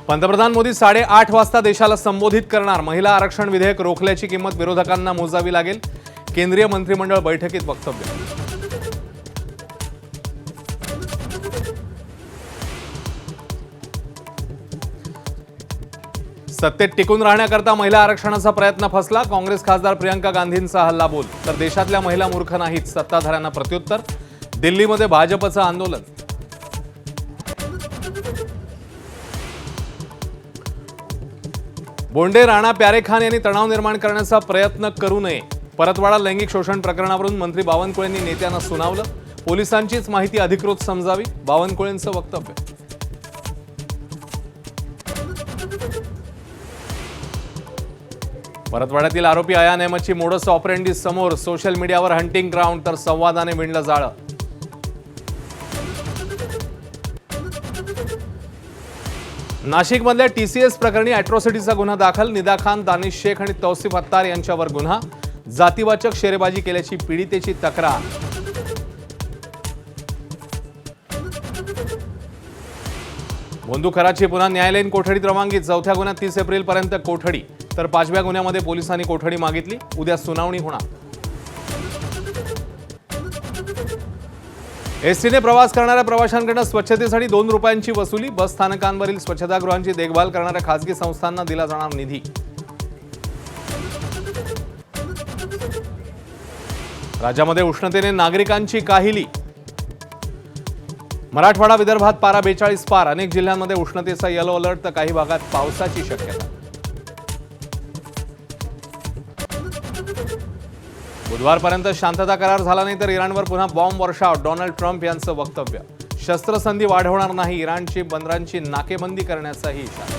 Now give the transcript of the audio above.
पंतप्रधान मोदी 8:30 वाजता देशाला संबोधित करणार। महिला आरक्षण विधेयक रोखल्याची किंमत विरोधकांना मोजावी लागेल। केंद्रीय मंत्रिमंडळ बैठकीत वक्तव्य। सत्तेत टिकून राहण्याकरता महिला आरक्षणाचा प्रयत्न फसला। काँग्रेस खासदार प्रियंका गांधींचा हल्लाबोल। तर देशातल्या महिला मूर्ख नाहीत, सत्ताधाऱ्यांना प्रत्युत्तर। दिल्लीमध्ये भाजपचं आंदोलन। बोंडे, राणा, प्यारेखान यांनी तणाव निर्माण करण्याचा प्रयत्न करू नये। परतवाडा लैंगिक शोषण प्रकरणावरून मंत्री बावनकुळेंनी नेत्यांना सुनावलं। पोलिसांचीच माहिती अधिकृत समजावी, बावनकुळेंचं वक्तव्य। परतवाड्यातील आरोपी अयान अहमदची मोडस ऑपरेंडी समोर। सोशल मीडियावर हंटिंग ग्राउंड, तर संवादाने विणलं जाळं। नाशिकमधल्या TCS प्रकरणी अॅट्रॉसिटीचा गुन्हा दाखल। निदा खान, दानिश शेख आणि तौसिफ अत्तार यांच्यावर गुन्हा। जातीवाचक शेरेबाजी केल्याची पीडितेची तक्रार। भोंदू कराची पुन्हा न्यायालयीन कोठडीत रवानगी। चौथ्या गुन्ह्यात 30 एप्रिलपर्यंत कोठडी, तर 5व्या गुन्ह्यामध्ये पोलिसांनी कोठडी मागितली। उद्या सुनावणी होणार। एसटीने प्रवास करणाऱ्या प्रवाशांकडून स्वच्छतेसाठी 2 रुपयांची वसुली। बस स्थानकांवरील स्वच्छतागृहांची देखभाल करणाऱ्या खासगी संस्थांना दिला जाणार निधी। राज्यामध्ये उष्णतेने नागरिकांची काहिली। मराठवाडा, विदर्भात पारा 42 पार। अनेक जिल्ह्यांमध्ये उष्णतेचा येलो अलर्ट, तर काही भागात पावसाची शक्यता। बुधवारपर्यंत शांतता करार झाला नाही तर इराणवर पुन्हा बॉम्ब वर्षाव। डोनाल्ड ट्रम्प यांचं वक्तव्य। शस्त्रसंधी वाढवणार नाही, इराणची बंदरांची नाकेबंदी करण्याचाही इशारा।